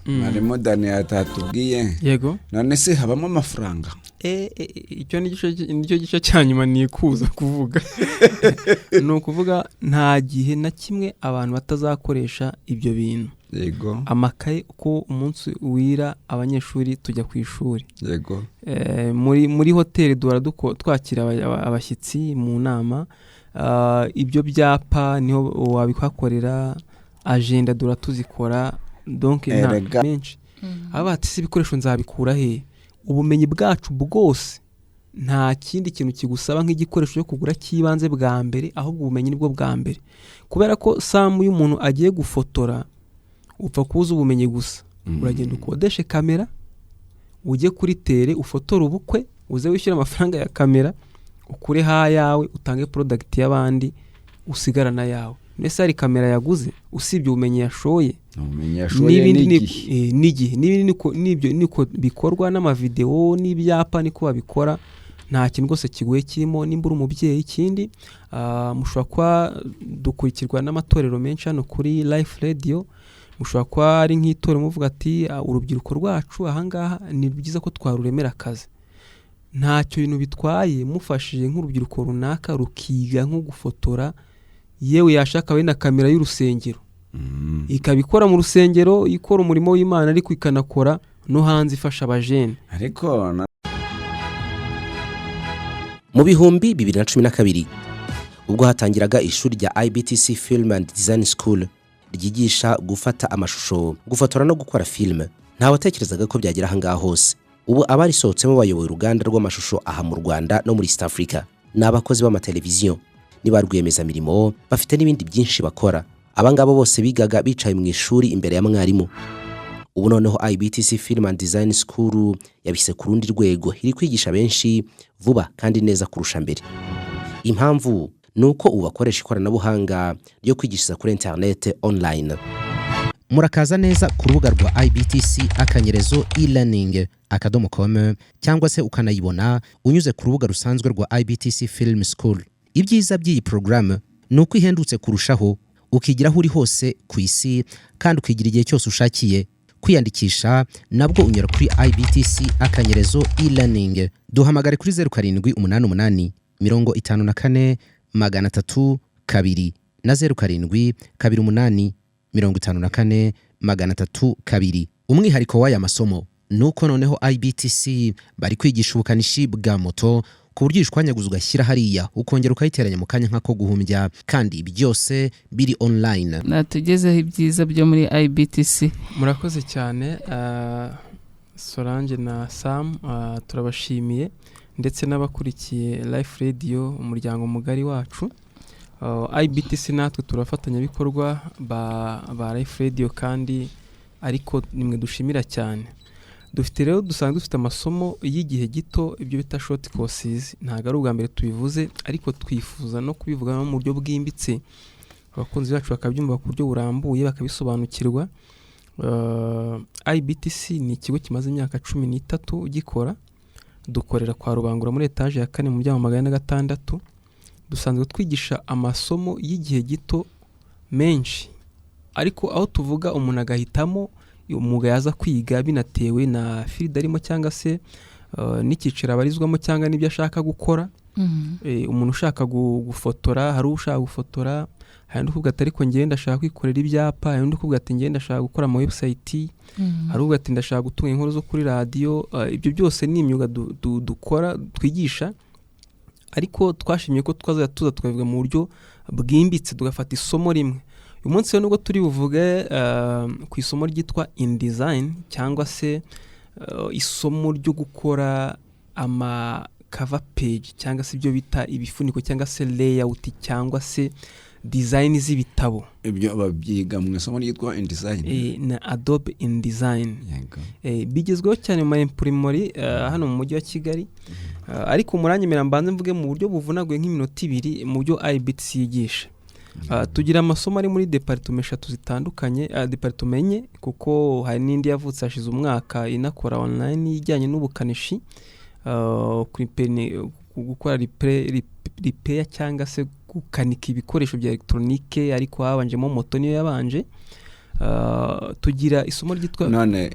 Marimo Dani atatubwiye. Yego. None se habamo amafaranga? Icyo nicyo gice cyanyuma nikuza kuvuga. No kuvuga nta gihe na kimwe abantu batazakoresha ibyo bintu. Yego. Amakaye uko umunsi wira abanyeshuri tujya ku ishuri. Yego. Muri hoteli duhora twakira abashyitsi mu nama. Ibyo byapa niho wabikwakorera, agenda dura tuzikora, donc nta menshi. Abati si ibikoresho nzabikura he? Ubumenyi bwacu bwose nta kindi kintu kigusaba nk'igikoresho cyo kugura kibanze bwa mbere, ahubwo ubumenyi nibwo bwa mbere. Kubera ko samu y'umuntu agiye gufotora upfa kuza ubumenyi gusa. Uragenda ukodeshe kamera, ujye kuri tere ufotora ubukwe, uze wishyura amafaranga ya kamera, ukure hayawe, utange product y'abandi, usigarana yawe. Nese hari kamera yaguze usibye ubumenyi yashoye. N'ibindi niko bikorwa n'amavideo n'ibyapa niko babikora. Nta kintu rwose kiguye kirimo. Nimba uri umubyeyi ikindi mushobora kwa dukurikirwa n'amatorero menshi hano kuri Life Radio. Mushobora kwa ari nk'itorero muvuga ati urubyiruko rwacu ahangaha ni byiza ko twaruremera akazi. Ntacyo bintu bitwaye mufashije nk'urubyiruko runaka rukiga nko gufotora, yewe yashaka we na kamera y'urusengero. Ikabikora mu rusengero, ikora umurimo w'Imana ariko ikanakora no hanze ifasha abajene. Ariko mu bihumbi 2012 ubwo hatangiraga ishuri rya IBTC Film and Design School ryigisha gufata amashusho, gufotora no gukora film, nta watekerezaga ko byagira ahangaha hose. Ubu abarisohotsemo bayoboye uruganda rw'amashusho aha mu Rwanda no muri East Africa. N'abakozi b'amateleviziyo, niba rwiyemezamirimo, bafite n'ibindi byinshi bakora. Abangabo bose bigaga bicaye mu ishuri imbere ya mwarimu. Ubu noneho IBTC Film and Design School yabise ku rundi rwego, iri kwigisha benshi vuba kandi neza kurusha mbere. Impamvu nuko ubu bakoresha ikoranabuhanga ryo kwigishiriza kuri internet online. Murakaza neza ku rubuga rwa IBTC akanyerezo e-learning.com cyangwa se ukanayibona unyuze ku rubuga rusanzwe rwa IBTC Film School. Ibyiza by'iyi program nuko ihendutse kurushaho, ukigira aho uri hose ku isi kandi ukigira igihe cyose ushakiye. Kwiyandikisha nabwo unyura kuri IBTC akanyerezo e-learning. Duhamagare kuri 0788 54 302 na 07 28 54 302. Umwihariko w'aya masomo nuko noneho IBTC bari kwigisha ubukanishi bwa moto ku buryo ishwanyaguza ugashyira hariya ukongera ukayiteranya mu kanya nk'ako guhumbya, kandi byose biri online. Natugezeho ibyiza byo muri IBTC. Murakoze cyane Solange na Sam, turabashimiye ndetse n'abakurikiye Life Radio, umuryango mugari wacu. IBTC natwe turafatanya bikorwa ba Life Radio kandi ariko nimwe dushimira cyane. Dufite rero dusanzwe dufite amasomo y'igihe gito, ibyo bita short courses. Ntago ari ubwa mbere tubivuze, ariko twifuza no kubivuga mu buryo bwimbitse, abakunzi bacu bakabyumva ku buryo burambuye bakabisobanukirwa. IBTC ni ikigo kimaze imyaka 13 gikora. Dukorera kwa Rubangura muri etage ya 4 mu muryango 106. Dusanzwe twigisha amasomo y'igihe gito menshi, ariko aho tuvuga umuntu agahitamo umwuga yaza kwiga binatewe na field arimo cyangwa se n'ikiciro abarizwamo cyangwa n'ibyo ashaka gukora. Umuntu ushaka gufotora, hari ushaka gufotora, hari undi kuvuga ati ariko ngenda ndashaka kwikorera ibyapa, hari undi kuvuga ati ngenda ndashaka gukora ama website, hari uvuga ati ndashaka gutunga inkuru zo kuri radio. Ibyo byose ni imyuga dukora twigisha, ariko twashimye ko tuza tukavuga mu buryo bwimbitse tugafata isomo rimwe. Uyu munsi rero nubwo turi buvuge ku isomo ryitwa InDesign cyangwa se isomo ryo gukora ama cover page cyangwa se ibyo bita ibifuniko cyangwa se layout cyangwa se design z'ibitabo. Ibyo babyiga mu isomo ryitwa InDesign na Adobe InDesign. Bigezweho cyane mu imprimerie hano mu mujyi wa Kigali. Ariko muranyemera mbanze mvuge mu buryo buvunaguye nk'iminota 2 mu byo IBTC yigisha. Tugira amasomo ari muri department 3 zitandukanye, department enye, kuko hari n'indi yavutse hashize umwaka inakora online ijyanye n'ubukanishi, gukora repair cyangwa se gukanika ibikoresho bya electronique, ariko habanjemo moto niyo yabanje. tugira isomo ryitwa none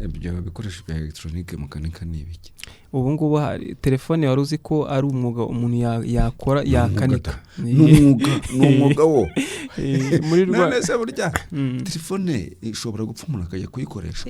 ibyo bikoresho bya electronique mukanika ni ibiki? ubu ngubu hari telefone wari uzi ko ari umwuga umuntu yakora yakanika. Ni umwuga wo muri none se burya telefone ishobora gupfa umuntu akajya kuyikoresha.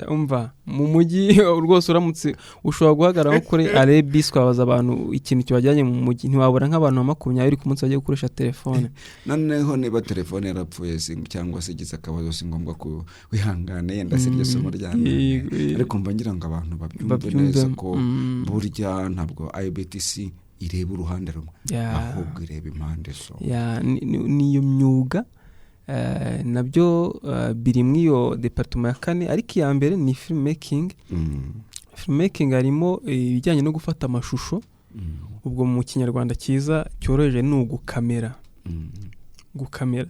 Umva mu mujyi rwose uramutse ushobora guhagarara kuri Arebis kwabaza abantu ikintu kibajyanye mu mujyi ntiwabura nk'abantu 20 ku munsi bagiye gukoresha telefone. Noneho niba telefone yarapfuye cyangwa se igize akabazo si ngombwa ko wihangane yenda se iryo somo ryane, ariko mba ngira ngo abantu babyumve neza ko burya ntabwo IBTC ireba uruhande rumwe ahubwo ireba impande so niyo myuga nabyo biri mu iyo department ya 4, ariko iya mbere ni film making. Film making harimo ibijyanye no gufata amashusho, ubwo mu kinyarwanda cyiza cyoroheje ni ugukamera. Gukamera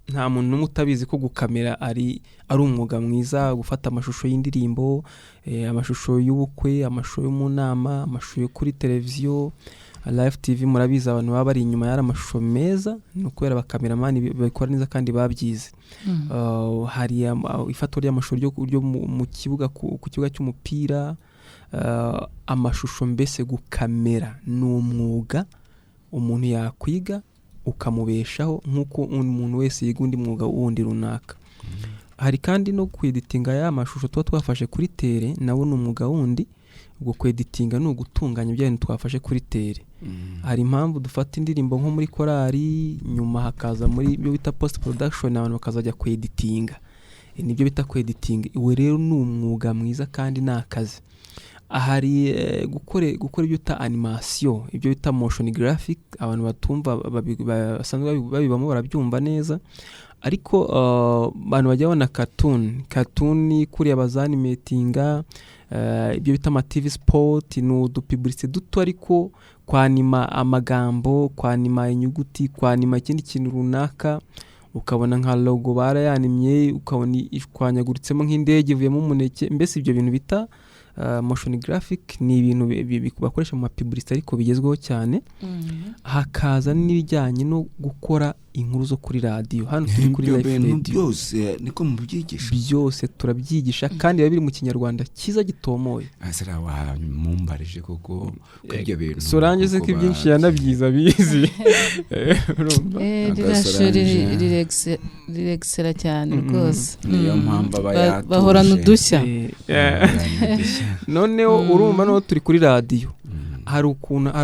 nta muntu n'umwe utabizi ko gukamera ari umwuga mwiza, gufata amashusho y'indirimbo, amashusho y'ubukwe, amashusho yo mu nama, amashusho yo kuri televiziyo, live TV. Murabizi abantu baba bari inyuma y'ara amashusho meza no kubera bakameramani babikora neza kandi babyize. Hari ifatwa ry'amashusho ryo mu kibuga ku kibuga cy'umupira, amashusho mbese gukamera ni umwuga umuntu yakwiga ukamubeshaho nk'uko umuntu wese yiga undi mwuga wundi runaka. Hari kandi no kweditinga ya mashusho tuba twafashe kuri tere, nawo ni umwuga wundi. Ubwo kweditinga ni ugutunganya ibyo bintu twafashe kuri tere. Hari impamvu dufata indirimbo nko muri korali, nyuma hakaza muri ibyo bita post production abantu bakazajya kweditinga, nibyo bita kweditinga. Iwe rero ni umwuga mwiza kandi nakazi. Ahari gukora ibyo bita animation, ibyo bita motion graphic, abantu batumva basanzwe babibamo barabyumva neza, ariko abantu bajya babona cartoon kuri abazanimatinga, ibyo bita ama TV sport, no publicité duto, ariko kwanima amagambo, kwanima inyuguti, kwanima ikindi kintu runaka, ukabona nka logo barayanimye, ukabona ishwanyaguritsemo nk'indege ivuyemo umuneke. Mbese ibyo bintu bita motion graphic ni ibintu bakoresha mu publicité ariko bigezweho cyane. Hakaza n'ibijyanye no gukora inkuru zo kuri radio. Hano turi kuri live radio byose niko mubyigisha, byose turabyigisha kandi biba biri mu kinyarwanda cyiza gitomoye. Asira wa mumbarije koko ibyo bintu Solange se ko ibyinshi yanabyiza bizi. Rirexera cyane rwose. Niyo mpamvu bahorana udushya. Noneho urumva no turi kuri radio, hari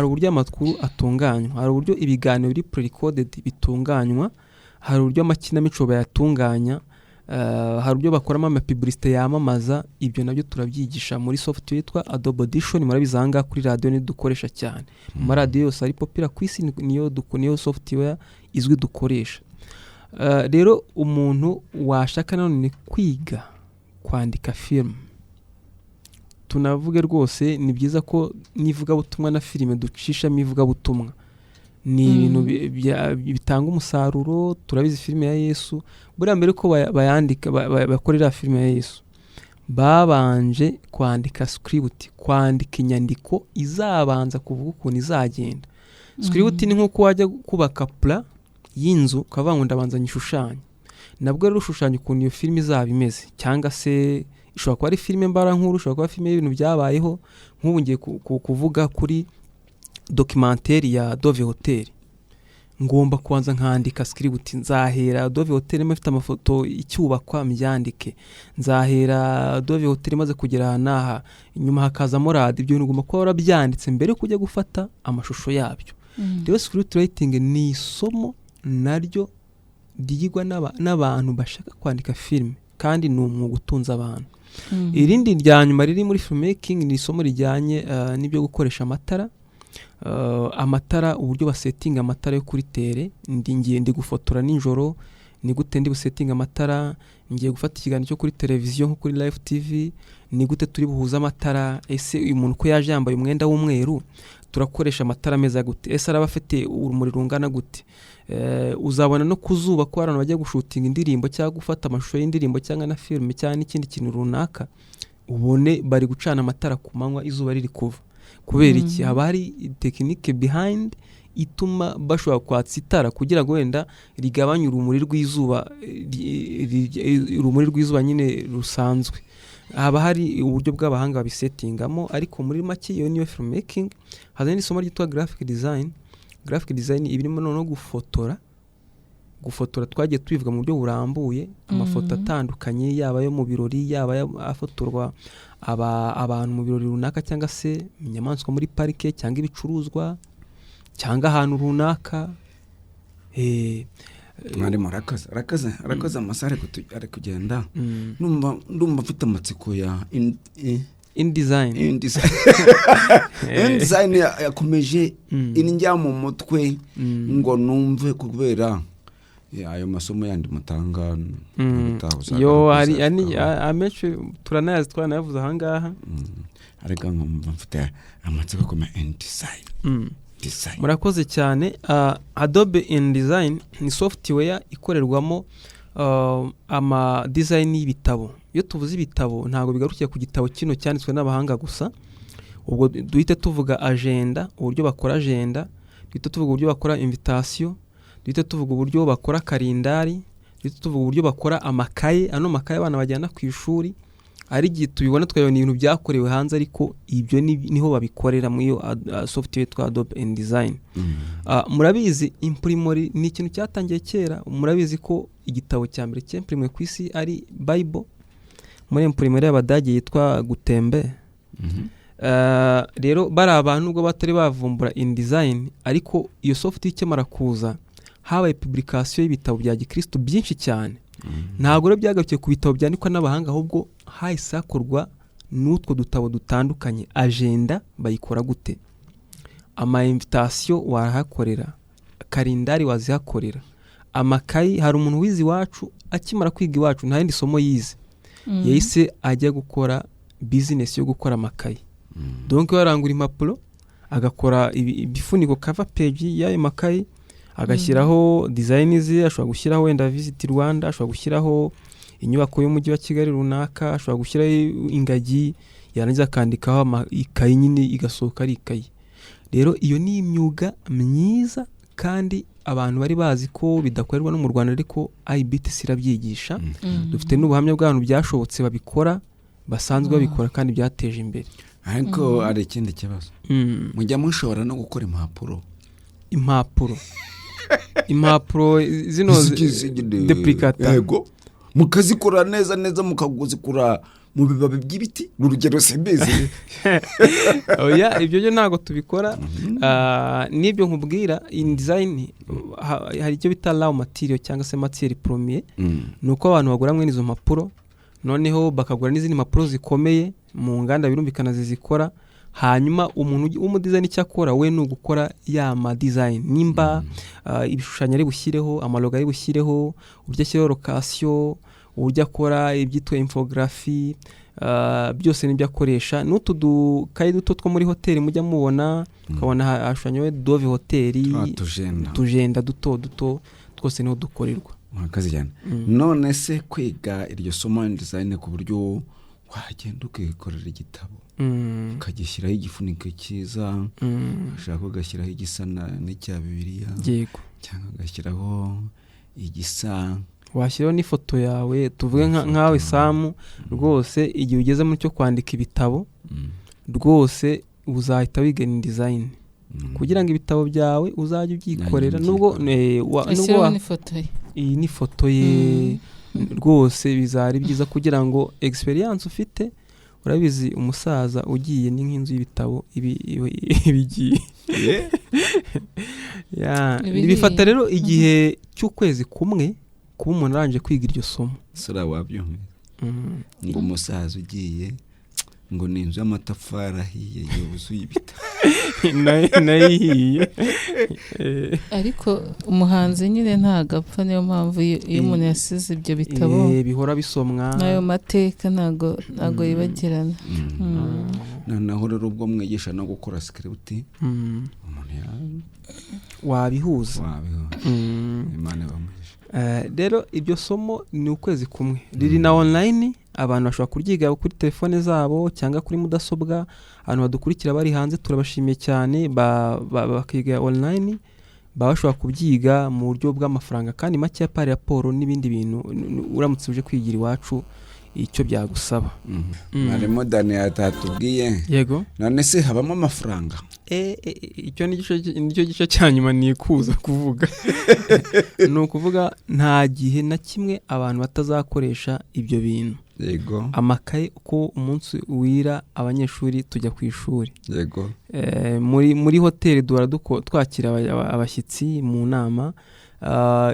uburyo amakuru atunganywa, hari uburyo ibiganiro biri pre-recorded bitunganywa, hari uburyo amakinamico bayatunganya, hari uburyo bakoramo amapublicité yamamaza. Ibyo nabyo turabyigisha muri software yitwa Adobe Audition. Murabizanga kuri radio ni dukoresha cyane mu radio yose ari popular ku isi, niyo software izwi dukoresha. Rero umuntu washaka none kwiga kwandika film, tunavuge rwose ni byiza ko nivuga butumwa na filime ducishamo ivuga butumwa. Ni ibintu bitanga umusaruro. Turabizi filime ya Yesu, buriya mbere ko bayandika bakorera filime ya Yesu, babanje kwandika script, kwandika inyandiko izabanza kuvuga ukuntu izagenda. Script ni nkuko wajya kubaka plan y'inzu ukavuga ngo ndabanza nyishushanya, nabwo rero ushushanya ukuntu iyo filime izaba imeze, cyangwa se ishobora kuba ari filime mbara nkuru, ishobora kuba filime y'ibintu byabayeho. Nk'ubu ngiye kuvuga kuri documentaire ya Dove Hotel, ngomba kubanza nkandika script. Nzahera Dove Hotel mfite amafoto icyubakwa mbyandike, nzahera Dove Hotel maze kugera naha, inyuma hakazamo radio. Ibyo ngomba kuba warabyanditse mbere kujya gufata amashusho yabyo. Rero script writing ni isomo naryo ryigwa n'abantu bashaka kwandika film, kandi ni umwuga utunze abantu. Irindi rya nyuma riri muri filmmaking ni isomo rijyanye n'ibyo gukoresha amatara. Amatara, uburyo basettinga amatara yo kuri tere. Ndi gufotora nijoro, ni gute ndi busettinga amatara. Ngiye gufata ikiganiro cyo kuri televiziyo nko kuri live TV, ni gute turi buhuza amatara. Ese uyu muntu ko yaje yambaye umwenda w'umweru, turakoresha amatara meza gute? Ese araba afite urumuri rungana gute? Uzabona no kuzuba ko abantu bajya gushutinga indirimbo cyangwa gufata amashusho y'indirimbo cyangwa na film cyangwa n'ikindi kintu runaka, ubone bari gucana amatara ku manywa izuba riri kuva. Kubera iki? Haba hari technique behind ituma bashobora kwatsa itara kugira ngo wenda rigabanye urumuri rw'izuba nyine rusanzwe. Haba hari uburyo bw'abahanga babisetingamo, ariko muri make iyo niyo filmmaking. Hazanye n'isomo ryitwa graphic design. Graphic design ibirimo no gufotora twagiye tubivuga mu buryo burambuye, amafoto atandukanye, yaba yo mu birori, yaba afotorwa abantu mu birori runaka, cyangwa se inyamaswa muri parike, cyangwa ibicuruzwa, cyangwa ahantu runaka. Mwarimu arakaza amasaha ari kugenda. Ndumva mfite amatsiko ya InDesign yakomeje injya mu mutwe ngo numve kubera ayo masomo yandi mutanga. Yo hari amenshi turanayazi twanayavuze ahangaha. Ariko nkumva mfite amatsiko kuma InDesign. Murakoze cyane. Adobe InDesign ni software ikorerwamo ama design y'ibitabo. Iyo tuvuze ibitabo ntabwo bigarukiye ku gitabo kino cyanditswe n'abahanga gusa, ubwo duhita tuvuga agenda, uburyo bakora agenda, duhita tuvuga uburyo bakora invitation, duhita tuvuga uburyo bakora kalendari, duhita tuvuga uburyo bakora amakaye, makaye abana bajyana ku ishuri. Ari gihe tubibona twabona ibintu byakorewe hanze, ariko ibyo niho babikorera muri iyo software twa Adobe InDesign. Murabizi imprimerie ni ikintu cyatangiye kera. Murabizi ko igitabo cya mbere cy'imprime ku isi ari Bible, muri imprimerie y'Abadage yitwa Gutenberg. Rero bari abantu ubwo batari bavumbura InDesign, ariko iyo software ikemara kuza habaye publication y'ibitabo bya Gikristo byinshi cyane. Ntabwo rero byagarukiye ku bitabo byandikwa n'abahanga, ahubwo hahise hakorwa n'utwo dutabo dutandukanye. Agenda bayikora gute, ama invitation warahakorera, kalendari wazihakorera, amakayi. Hari umuntu wize iwacu akimara kwiga iwacu nta yindi somo yize, yahise ajya gukora business yo gukora amakayi. Donc yarangura impapuro, agakora ibifuniko cover page y'ayo makayi, agashyiraho design ze. Ashobora gushyiraho wenda Visit Rwanda, ashobora gushyiraho inyubako y'umujyi wa Kigali runaka, ashobora gushyiraho ingagi, yarangiza akandikaho ikayi nyine igasohoka ari ikayi. Rero iyo ni imyuga myiza, kandi abantu bari bazi ko bidakorerwa no mu Rwanda, ariko IBTC irabyigisha. Dufite n'ubuhamya bw'abantu byashobotse babikora, basanzwe babikora kandi byateje imbere. Ariko ari ikindi kibazo, mujya mushobora no gukora impapuro zino duplicata, yego mukazikora neza mukaguzikura mu bibabi by'ibiti, urugero simbizi. Oya, ibyo byo ntago tubikora. Nibyo nkubwira, InDesign hari icyo bita raw material cyangwa se matière première. Nuko abantu bagura mwe nizo mpapuro, noneho bakagura n'izindi mpapuro zikomeye mu nganda birumvikana zizikora. Hanyuma umuntu w'umudesign icyo akora we ni ugukora ya ma design, nimba ibishushanyo ari bushyireho, amalogo ari bushyireho, uburyo ashyiraho location, uburyo akora ibyitwa infography, byose nibyo akoresha. N'utu dukayi duto two muri hoteli mujya mubona, ukabona hashushanyowe Dove hoteli, tujenda duto twose niho dukorerwa. Mwakazi cyane. None se kwiga iryo somo InDesign ku buryo wagenda ukikorera igitabo, ukagishyiraho igifuniko cyiza, ushaka ugashyiraho igisa n'icya Bibiliya, yego, cyangwa ugashyiraho igisa, washyiraho n'ifoto yawe. Tuvuge nkawe Samu, rwose igihe ugeze mu cyo kwandika ibitabo, rwose uzahita wiga InDesign kugira ngo ibitabo byawe uzajye ubyikorera. Nubwo iyi ni foto ye, rwose bizari byiza kugira ngo experience ufite. Urabizi umusaza ugiye ni nk'inzu y'ibitabo ibigiye. Bifata rero igihe cy'ukwezi kumwe kuba umuntu arangije kwiga iryo somo. Sura wabyumva ngo umusaza ugiye ngo ni inzu y'amatafari ahiye yuzuye ibitabo nayihiye. Ariko umuhanzi nyine ntagapfa, niyo mpamvu iyo umuntu yasize ibyo bitabo bihora bisomwa, n'ayo mateka ntago yibagirana. Noneho rero ubwo mwigisha no gukora script, umuntu wabihuza. Imana bamugisha. Rero ibyo somo ni ukwezi kumwe, riri na online abantu bashobora kuryiga kuri telefone zabo cyangwa kuri mudasobwa. Abantu badukurikira bari hanze turabashimiye cyane, bakiga online, bashobora kubyiga mu buryo bw'amafaranga kandi make ya pari raporo n'ibindi bintu uramutse uje kwigira iwacu icyo byagusaba. Marimo Dani yatatubwiye. Yego. None se habamo amafaranga? Icyo nicyo gice cyanyuma nikuza kuvuga. No kuvuga nta gihe na kimwe abantu batazakoresha ibyo bintu. Yego. Amakaye uko umunsi wira abanyeshuri tujya ku ishuri. Yego. Muri hoteli twakira abashyitsi mu nama,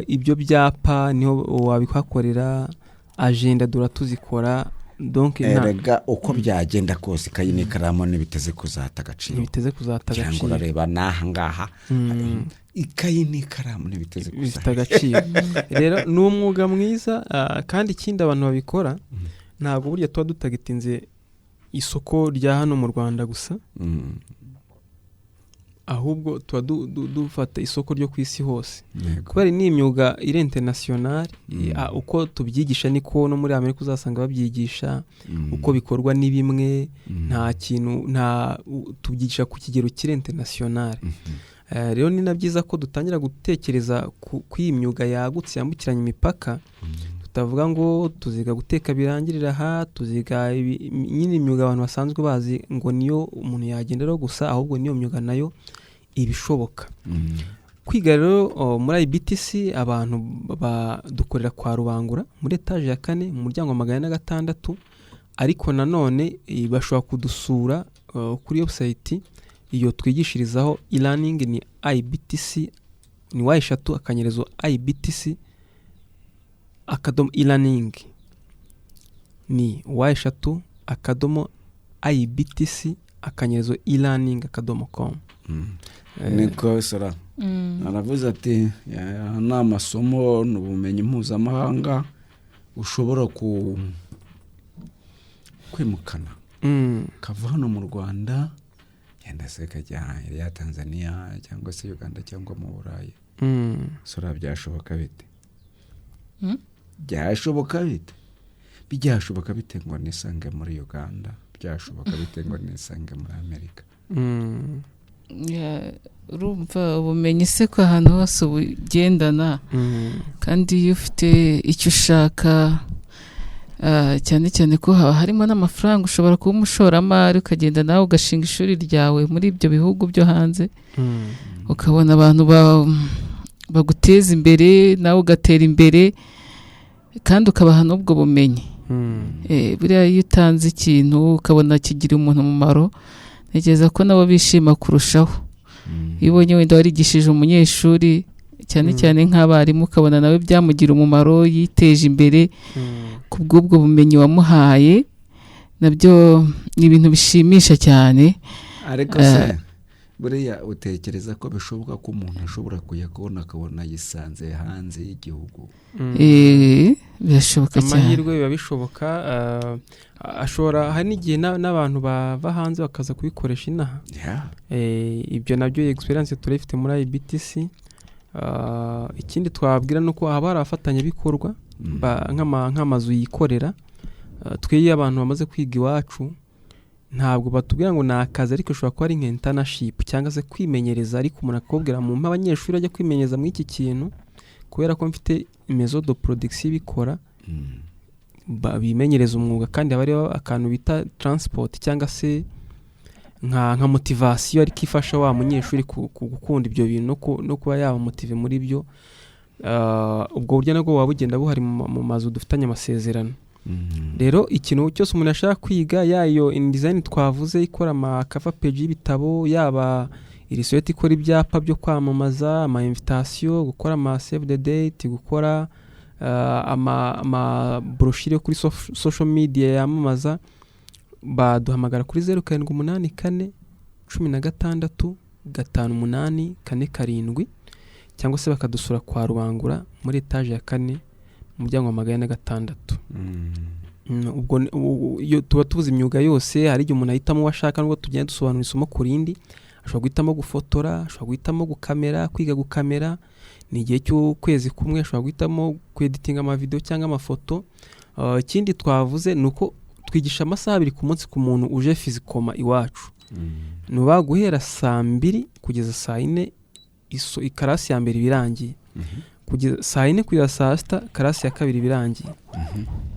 ibyo byapa niho wabikwakorera, agenda tuzikora. Donc erega uko byagenda kose ikayi n'ikaramu ntibiteze kuzata agaciro. Ntibiteze kuzata agaciro. Cyangwa urareba naha ngaha ikayi n'ikaramu ntibiteze kuzata agaciro. Rero ni umwuga mwiza, kandi ikindi abantu babikora ntabwo burya tuba dutagitinze isoko rya hano mu Rwanda gusa, ahubwo tuba dufata isoko ryo ku isi hose. Kubera ni imyuga iri international, uko tubyigisha niko no muri Amerika uzasanga babyigisha, uko bikorwa ni bimwe, nta kintu tubyigisha ku kigero kiri international. Rero ni nabyiza ko dutangira gutekereza ku imyuga yagutse yambukiranya imipaka. Tutavuga ngo tuziga guteka birangirira aha, tuziga nyine imyuga abantu basanzwe bazi ngo niyo umuntu yagenderaho gusa, ahubwo niyo myuga nayo ibishoboka. Kwiga rero muri IBTC abantu dukorera kwa Rubangura muri etage ya 4 mu muryango wa 106, ariko nanone bashobora kudusura kuri website iyo twigishirizaho e-learning ni IBTC, ni #, IBTC e-learning ni #, IBTC e-learning.com. Niko sora. Aravuze ati nta masomo n'ubumenyi mpuzamahanga ushobora kwimukana. Kava hano mu Rwanda yenda se kajya ya Tanzania cyangwa se Uganda cyangwa mu Burayi. Sora byashoboka bite? Byashoboka bite? Byashoboka bite ngo nisange muri Uganda? Byashoboka bite ngo nisange muri Amerika? Urumva ubumenyi se ko ahantu hose ubugendana, kandi iyo ufite icyo ushaka, cyane cyane ko haba harimo n'amafaranga, ushobora kuba umushoramari ukagenda nawe ugashinga ishuri ryawe muri ibyo bihugu byo hanze, ukabona abantu baguteza imbere nawe ugatera imbere kandi ukabaha n'ubwo bumenyi. Buriya iyo utanze ikintu ukabona kigira umuntu umumaro, ntekereza ko nabo bishima kurushaho. Iyo ubonye wenda warigishije umunyeshuri cyane cyane nk'abarimu, ukabona nawe byamugira umumaro, yiteje imbere kubw'ubwo bumenyi wamuhaye, nabyo ni ibintu bishimisha cyane. Ariko se buriya utekereza ko bishoboka ko umuntu ashobora kuyakubona akabona yisanze hanze y'igihugu? Birashoboka cyane. Amahirwe biba bishoboka. Ashobora hari n'igihe n'abantu bava hanze bakaza kubikoresha inaha. Ibyo nabyo experience turifite muri IBTC. Ikindi twabwira nuko haba hari abafatanyabikorwa nk'amazu yikorera. Tweye abantu bamaze kwiga iwacu ntabwo batubwira ngo nakaza, ariko ushobora kuba ari nk'internship cyangwa se kwimenyereza, ariko umuntu akubwira mu abanyeshuri ajya kwimenyereza muri iki kintu kubera ko mfite maison de production bikora, bimenyereza umwuga, kandi haba hariho akantu bita transport cyangwa se nka motivation ariko ifasha wa munyeshuri gukunda ibyo bintu no kuba yaba motive muri byo. Ubwo buryo nabwo waba ugenda buhari mu mazu dufitanye amasezerano. Rero ikintu cyose umuntu ashaka kwiga, yayo InDesign twavuze ikora ama cover page y'ibitabo, yaba Illustrator ikora ibyapa byo kwamamaza, ama invitation, gukora ama save the date, gukora ama brochure kuri social media yamamaza, baduhamagara kuri 0784 16 58 cyangwa se bakadusura kwa Rubangura muri etage ya 4 umuryango wa 106. Ubwo iyo tuba tuvuze imyuga yose, hari igihe umuntu ahitamo washaka, nubwo tugenda dusobanura isomo kurindi, ashobora guhitamo gufotora, ashobora guhitamo gukamera, kwiga gukamera ni igihe cy'ukwezi kumwe, ashobora guhitamo kweditinga ama video cyangwa amafoto, ikindi twavuze ni uko twigisha amasaha 2 ku munsi ku muntu uje fizikoma iwacu. Nuba guhera saa 2 kugeza saa 4 ikarasi ya mbere birangiye. Kugeza saa 4 kugeza saa 6 karasi ya kabiri birangiye.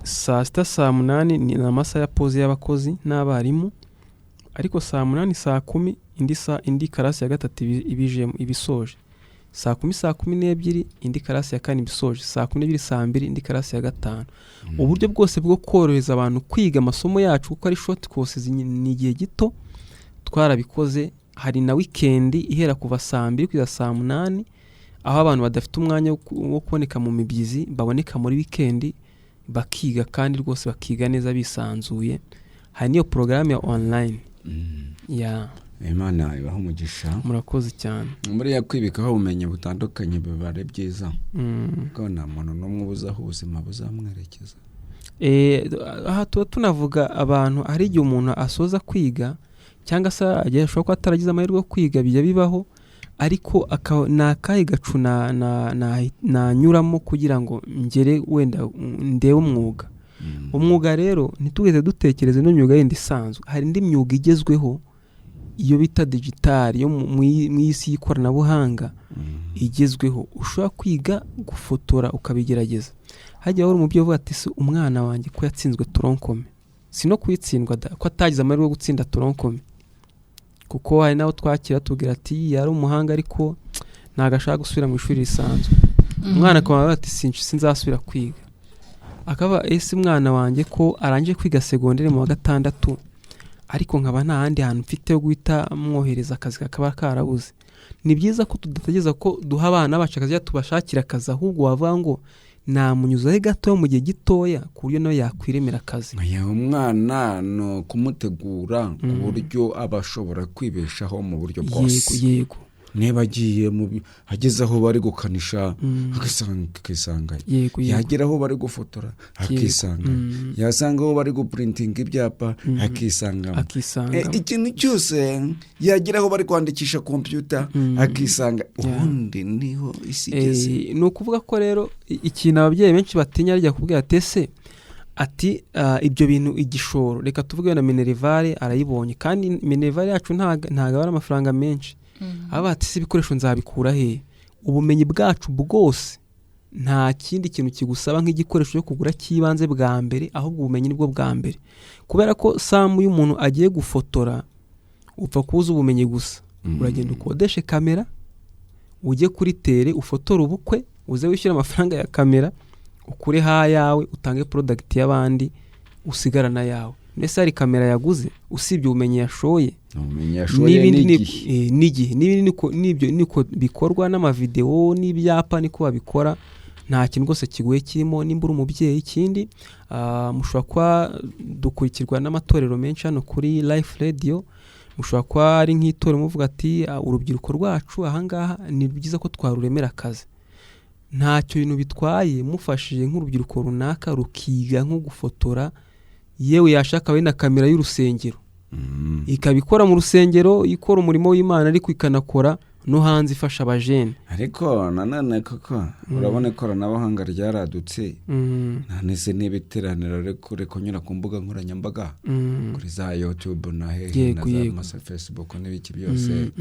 Saa 6 saa 8 ni amasaha ya pause y'abakozi n'abarimu. Ariko saa 8 saa 10 indi karasi ya gatatu ibisoje. Saa 10 saa 12 indi karasi ya kane ibisoje. Saa 12 saa 2 indi karasi ya gatanu. Uburyo bwose bwo korohereza abantu kwiga amasomo yacu kuko ari short courses ni igihe gito twarabikoze. Hari na weekend ihera kuva saa 2 kugeza saa 8 aho abantu badafite umwanya wo kuboneka mu mibyizi baboneka muri weekend bakiga kandi rwose bakiga neza bisanzuye. Hari niyo program ya online. Imana ibaho umugisha. Murakoze cyane. Muri yakwibikaho ubumenyi butandukanye bibare byiza. Ko nta muntu n'umwe ubuzaho ubuzima buzamwerekeza. Aha tunavuga abantu hari igihe umuntu asoza kwiga cyangwa se agiye ashobora kuba ataragize amahirwe yo kwiga bijya bibaho, ariko nakahe gacu nanyuramo kugira ngo ngere wenda ndebe umwuga. Umwuga rero ntitugeze dutekereze n'imyuga yindi isanzwe. Hari indi myuga igezweho iyo bita digital yo mu isi y'ikoranabuhanga igezweho. Ushobora kwiga gufotora ukabigerageza. Hajya wari umubyeyi uvuga ati umwana wanjye ko yatsinzwe toronkome, sino kwitsindwa ko atagize amahirwe yo gutsinda toronkome, kuko hari naho twakira tugira ati yari umuhanga ariko nagashaka gusubira mu ishuri risanzwe. Umwana akaba ati sinzasubira kwiga. Akaba umwana wanjye ko arangije kwiga segonderi mu wa 6 ariko nkaba nta handi hantu mfite yo guhita mwohereza akazi kakaba karabuze. Ni byiza ko tudategeza ko duha abana bacu akazi tubashakira akazi, ahubwo wavuga ngo namunyuzaho gato mu gihe gitoya ku buryo nawe yakwiremera akazi. Umwana no kumutegura ku buryo abashobora kwibeshaho mu buryo bwose. Yego. Niba agiye hageze aho bari gukanisha akisanga, yagera aho bari gufotora akisanga, yasanga aho bari guprintinga ibyapa akisanga, ikintu cyose yagera aho bari kwandikisha computer akisanga. Ubundi niho isi igeze. Ni ukuvuga ko rero ikintu ababyeyi benshi batinya rya kubwira atese ati ibyo bintu igishoro. Reka tuvuge na Minerval arayibonye, kandi Minerval yacu ntaga ari amafaranga menshi. Abatse ibikoresho nzabikura he? Ubumenyi bwacu bwose nta kindi kintu kigusaba nk'igikoresho cyo kugura kibanze bwa mbere, ahubwo ubumenyi nibwo bwa mbere. Kubera ko samu y'umuntu agiye gufotora upfa kuza ubumenyi gusa. Uragenda ukodeshe kamera, ujye kuri tere ufotora ubukwe, uze wishyura amafaranga ya kamera, ukure hayawe utange product y'abandi usigarana yawe. Mbese hari kamera yaguze usibye ubumenyi yashoye. N'ibyo niko bikorwa n'amavideo n'ibyapa niko babikora. Nta kintu rwose kiguye kirimo. Nimbura umubyeyi ikindi mushobora kwa dukurikirwa n'amatorero menshi hano kuri Life Radio. Mushobora kwa ari nk'itorero muvuga ati urubyiruko rwacu ahangaha ni byiza ko twaruremera akazi. Ntacyo bintu bitwaye mufashije nk'urubyiruko runaka rukiga nko gufotora, yewe yashaka we na kamera y'urusengero ikabikora mu rusengero, ikora umurimo w'Imana ariko ikanakora no hanze ifasha abajene. Ariko nanone koko urabona ikoranabuhanga ryaradutse. Nanese n'ibiteraniro rekure kunyura ku mbuga nkoranyambaga kuri za YouTube na hehe na za Facebook n'ibiki byose.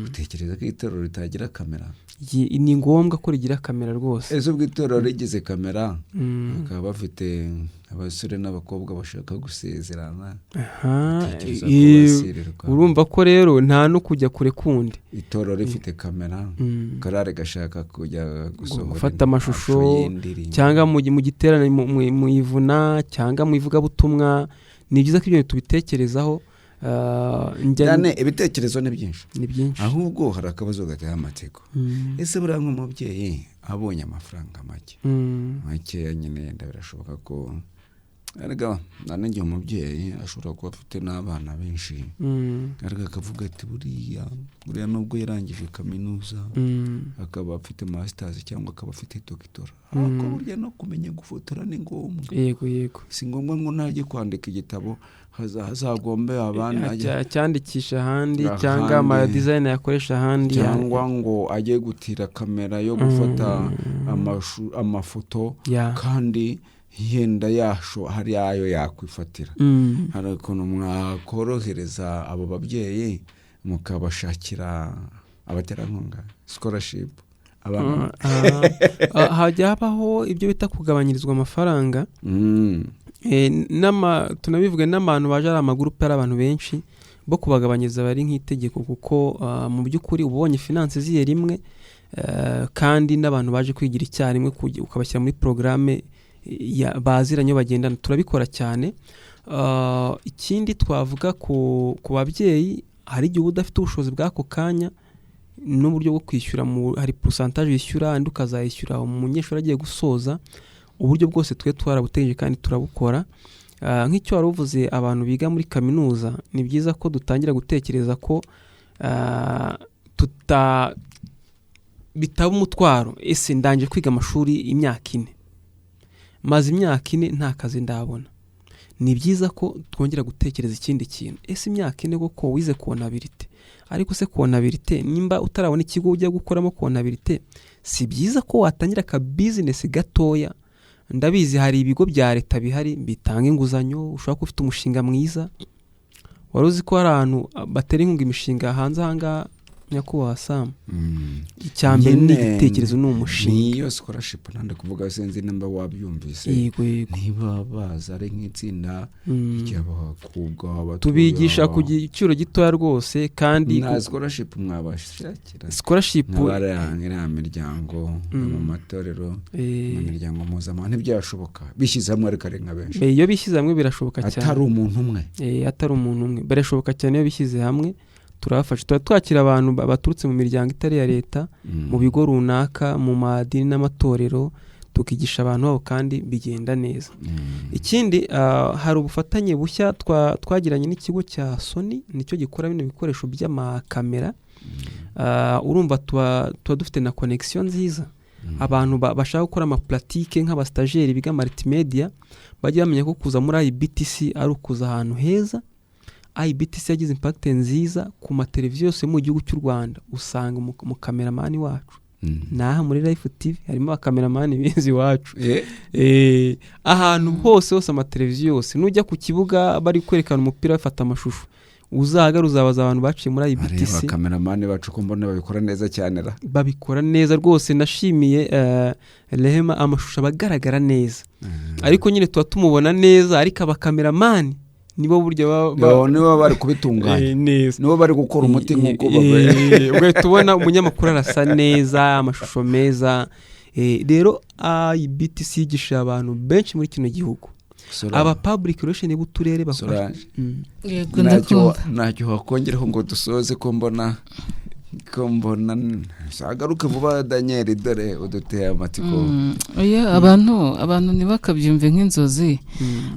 Utekereza ko itorero ritagira kamera? Ni ngombwa ko rigira kamera rwose. Ese ubwitorero rigize kamera bakaba bafite abasore n'abakobwa bashaka gusezerana. Urumva ko rero nta no kujya kure kundi. Itorero rifite kamera karare gashaka kujya gusohora gufata amashusho cyangwa mu giterane mu ivuna cyangwa mu ivuga butumwa. Ni byiza ko ibyo tubitekerezaho. Njyane ibitekerezo ni byinshi. Ahubwo hari akabazo gateye amatsiko. Ese buriya nk'umubyeyi abonye amafaranga make nyine ndabirashoboka ko ariko nanjye umubyeyi ashobora kuba afite n'abana benshi, ariko akavuga ati buriya nubwo yarangije kaminuza akaba afite masters cyangwa akaba afite doctora, ariko burya no kumenya gufotora ni ngombwa. Yego. Si ngombwa ngo najye kwandika igitabo hazagombe abana cyandikisha ahandi cyangwa ama design yakoresha ahandi, cyangwa ngo ajye gutira kamera yo gufata amafoto kandi yenda hari ayo yakwifatira. Hari ukuntu mwakorohereza abo babyeyi mukabashakira abaterankunga scholarship abana hajya habaho ibyo bita kugabanyirizwa amafaranga. Tunabivuga n'abantu baje ari amagurupe ari abantu benshi bo kubagabanyiriza bari nk'itegeko, kuko mu by'ukuri ubonye finance ziye rimwe kandi n'abantu baje kwigira icyarimwe ukabashyira muri programme baziranye bagendana, turabikora cyane. Ikindi twavuga ku babyeyi, hari igihe udafite ubushobozi bw'ako kanya n'uburyo bwo kwishyura, hari pourcentage yishyura andi ukazayishyura umunyeshuri agiye gusoza. Uburyo bwose twe twarabutegereje kandi turabukora. Nk'icyo wari uvuze abantu biga muri kaminuza, ni byiza ko dutangira gutekereza ko bitaba umutwaro. Ese ndangije kwiga amashuri imyaka 4, maze imyaka 4 nta kazi ndabona. Ni byiza ko twongera gutekereza ikindi kintu. Ese imyaka 4 ko wize kontabilite, ariko se kontabilite nimba utarabona ikigo ujya gukoramo kontabilite, si byiza ko watangira ka business gatoya. Ndabizi hari ibigo bya leta bihari bitanga inguzanyo, ushobora ufite umushinga mwiza. Waruzi ko hari ahantu batera inkunga imishinga hanze hanga nyakubahwa Sam. Icyambere ni igitekerezo n'umushinga. Niyo scholarship nande kuvuga senzi namba wabyumvise. Niba baza ari nk'itsinda ry'abakobwa tubigisha ku giciro gitoya rwose, kandi na scholarship mwabashakira. Scholarship n'abarangira miryango mu matorero mu miryango mpuzamahanga ntibyashoboka. Bishyize hamwe ariko ari nka benshi. Iyo bishyize hamwe birashoboka cyane. Atari umuntu umwe. Atari umuntu umwe. Birashoboka cyane iyo bishyize hamwe. Turafasha twakira abantu baturutse mu miryango itari ya leta, mu bigo runaka, mu madini n'amatorero, tukigisha abantu babo kandi bigenda neza. Ikindi hari ubufatanye bushya twagiranye n'ikigo cya Sony, nicyo gikora bino bikoresho by'amakamera. Urumva tuba dufite na connection nziza. Abantu bashaka gukora amapratique nk'abastageri biga multimedia bajya bamenya ko kuza muri IBTC ari ukuza ahantu heza. IBTC yagize impact nziza ku mateleviziyo yose mu gihugu cy'u Rwanda. Usanga mu cameraman wacu naha muri Life TV harimo abakameramani benzi wacu. Ahantu hose amateleviziyo yose nujya ku kibuga bari kwerekana umupira bafata amashusho, uzabaza abantu baciye muri IBTC. Abakameramani bacu ko mbona babikora neza cyane. Babikora neza rwose. Nashimiye Rehema, amashusho abagaragara neza. Ariko nyine tuba tumubona neza, ariko abakameramani nibo buryo nibo bari kubitunganya, nibo bari gukora umuti nk'uko ubwo tubona umunyamakuru arasa neza, amashusho meza. Rero IBTC yigisha abantu benshi muri kino gihugu. Aba public relation b'uturere bakora. Yego ndakunda. Ntacyo wakongeraho ngo dusoze ko mbona sagaruke vuba Daniel, dore uduteye amatiko. Abantu ntibakabyumve nk'inzozi.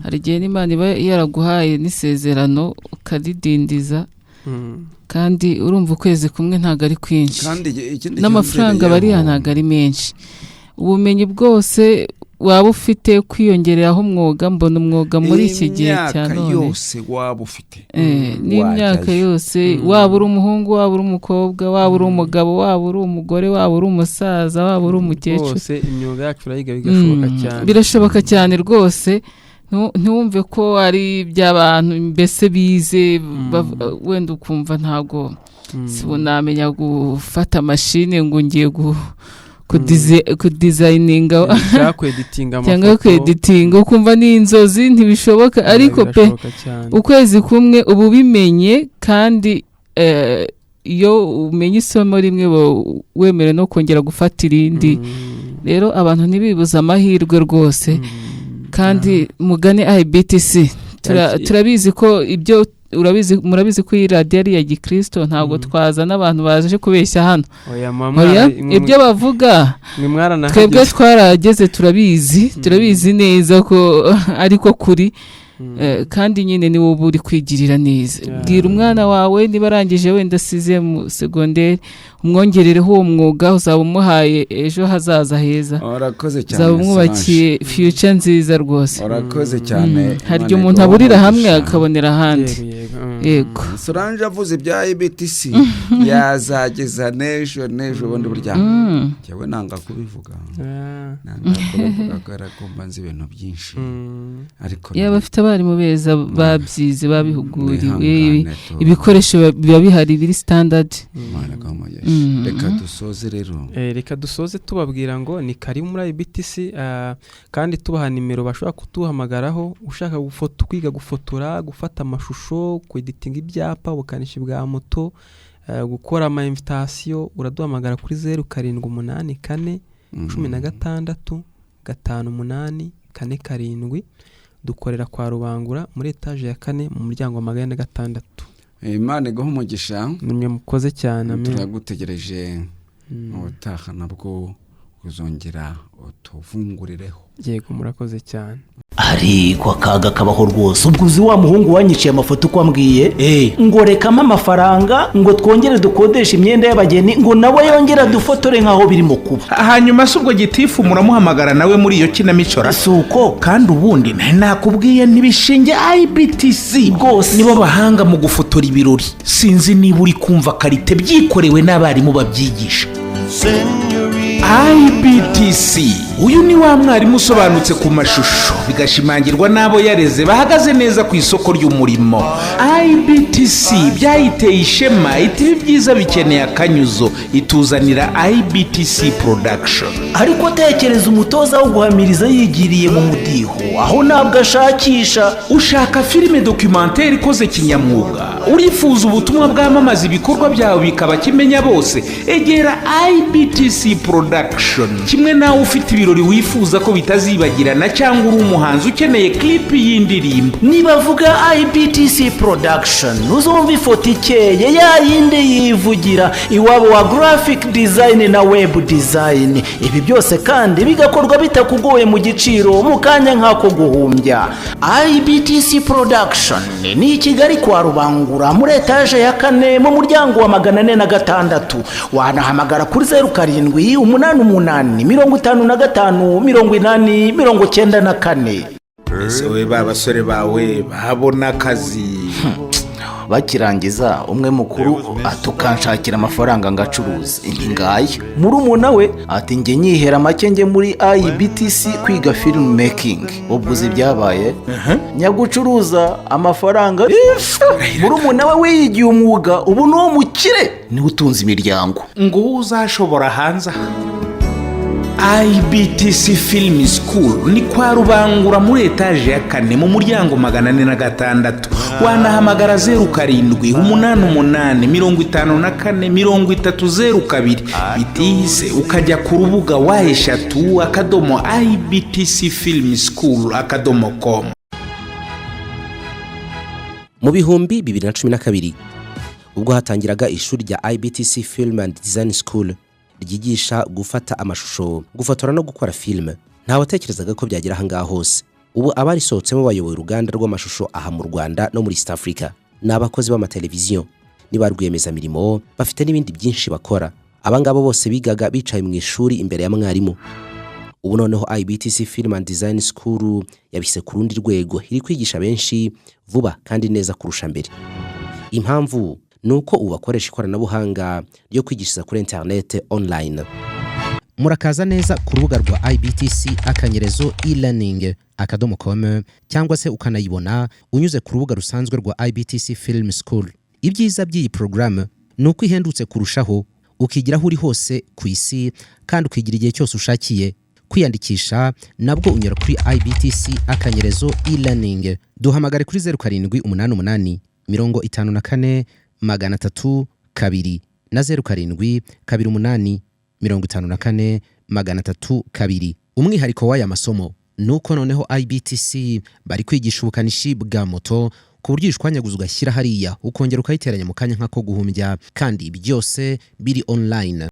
Hari igihe n'Imana iba yaraguhaye n'isezerano ukaridindiza, kandi urumva ukwezi kumwe ntago ari kwinshi, n'amafaranga bari ntago ari menshi. Ubumenyi bwose waba ufite kwiyongereraho umwuga, mbona umwuga muri iki gihe cya none yose waba ufite n'imyaka yose, waba uri umuhungu, waba uri umukobwa, waba uri umugabo, waba uri umugore, waba uri umusaza, waba uri umukecuru, bose imyuga yacu urayiga bigashoboka cyane. Birashoboka cyane rwose. Ntiwumve ko ari by'abantu mbese bize wenda ukumva ntago sibonamenya gufata machine ngo ngiye kudesigninga cyangwa kweditinga, ukumva ni inzozi ntibishoboka. Ariko pe ukwezi kumwe ubu bimenye, kandi iyo umenye isomo rimwe wemere no kongera gufata irindi. Rero abantu ntibibuza amahirwe rwose, kandi mugane IBTC. Turabizi ko ibyo murabizi ko iyi radio ari ya Gikristo, ntabwo twaza n'abantu baje kubeshya hano. Ibyo bavuga twebwe twarageze, turabizi neza ko ariko kuri. Kandi nyine ni wowe uri kwigirira neza. Bwira umwana wawe niba arangije wenda asize mu secondaire, umwongerereho uwo mwuga, uzaba umuhaye ejo hazaza heza. Urakoze cyane. Uzaba umwubakiye future nziza rwose. Urakoze cyane. Hari umuntu aburira hamwe akabonera ahandi. yego Solange avuze ibya IBTC yazageza nejo bundi burya cyawe nanga kubivuga ko nzi ibintu byinshi ariko yaba afite abarimu beza babyize babihuguriwe ibikoresho biba bihari biri standard. Reka dusoze rero reka dusoze tubabwira ngo ni kari muri IBTC kandi tubaha nimero bashobora kutuhamagaraho ushaka kwiga gufotora, gufata amashusho, kweditinga ibyapa, ubukanishi bwa moto, gukora ama invitation, uraduhamagara kuri 0784 16 58 dukorera kwa Rubangura muri etage ya 4 mu muryango wa 6. Imana igaho umugisha, nimwe mukoze cyane. turagutegereje ubutaha nabwo uzongera utuvungurireho. Yego murakoze cyane. Ariko akaga kabaho rwose. Ubwo uzi wa muhungu wanyiciye amafoto uko ambwiye ngo rekamo amafaranga ngo twongere dukodesha imyenda y'abageni ngo nabo yongera dufotore nkaho birimo kuba. Hanyuma se ubwo gitifu muramuhamagara nawe muri iyo kinamicora suko kandi ubundi nakubwiye nibishinge IBTC rwose nibo bahanga mu gufotora ibirori. Sinzi niba uri kumva karite byikorewe n'abarimu babyigisha. IBTC uyu ni wa mwarimu usobanutse ku mashusho bigashimangirwa n'abo yareze bahagaze neza ku isoko ry'umurimo. IBTC byayiteye ishema iti byiza bikeneye akanyuzo ituzanira IBTC production. Ariko tekereza umutoza wo guhamiriza yigiriye mu mudiho aho ntabwo ashakisha. Ushaka filime documentaire ikoze kinyamwuga, urifuza ubutumwa bwamamaza ibikorwa byawe bikaba kimenya bose, egera IBTC production. Kimwe nawe ufite ibirori wifuza ko bitazibagirana cyangwa uri umuhanzi ukeneye clip y'indirimbo, nibavuga IBTC production uzumva ifoto ikeye ya yindi yivugira iwabo wa graphic design na web design. Ibi byose kandi bigakorwa bitakugoye mu giciro mu kanya nk'ako guhumbya. IBTC production ni Kigali kwa Rubangura muri etage ya 4 mu muryango wa 406. Wanahamagara kuri 0788558094. Ese we babasore bawe babona akazi bakirangiza umwe mukuru atukanshakira amafaranga ngacuruza ingaye murumuna we ati nge nyihera make nge muri IBTC kwiga film making. Ubwo uzi byabaye nyagucuruza amafaranga murumuna we wiyigiye umwuga ubu no mukire ni utunze imiryango ngo uzashobora hanze. IBTC Film School ni kwa Rubangura muri etage ya 4 mu muryango 406. Wanahamagara 0788554302 bitise ukajya ku rubuga wa#ibtcfilmschool.com. Mu bihumbi 2012 ubwo hatangiraga ishuri rya IBTC Film and Design School ryigisha gufata amashusho, gufotora no gukora filime, nta watekerezaga ko byagera ahangaha hose. Ubu abarisohotsemo bayoboye uruganda rw'amashusho aha mu Rwanda no muri East Africa. Ni abakozi b'amateleviziyo, ni ba rwiyemezamirimo, bafite n'ibindi byinshi bakora. Abangabo bose bigaga bicaye mu ishuri imbere ya mwarimu. Ubu noneho IBTC Film and Design School yabise ku rundi rwego, iri kwigisha benshi vuba kandi neza kurusha mbere. Impamvu nuko ubakoresha ikoranabuhanga ryo kwigishiriza kuri internet online. Murakaza neza ku rubuga rwa IBTC akanyerezo e-learning.com cyangwa se ukanayibona unyuze ku rubuga rusanzwe rwa IBTC Film School. Ibyiza by'iyi program nuko ihendutse kurushaho, ukigiraho uri hose ku isi kandi ukigira igihe cyose ushakiye. Kwiyandikisha nabwo unyura kuri IBTC akanyerezo e-learning. Duhamagare kuri 0788 54 302 na 0728 54 Umwihariko w'aya masomo nuko noneho IBTC bari kwigisha ubukanishi bwa moto ku buryo ishwanyaguza ugashyira hariya ukongera ukayiteranya mu kanya nk'ako guhumbya, kandi byose biri online.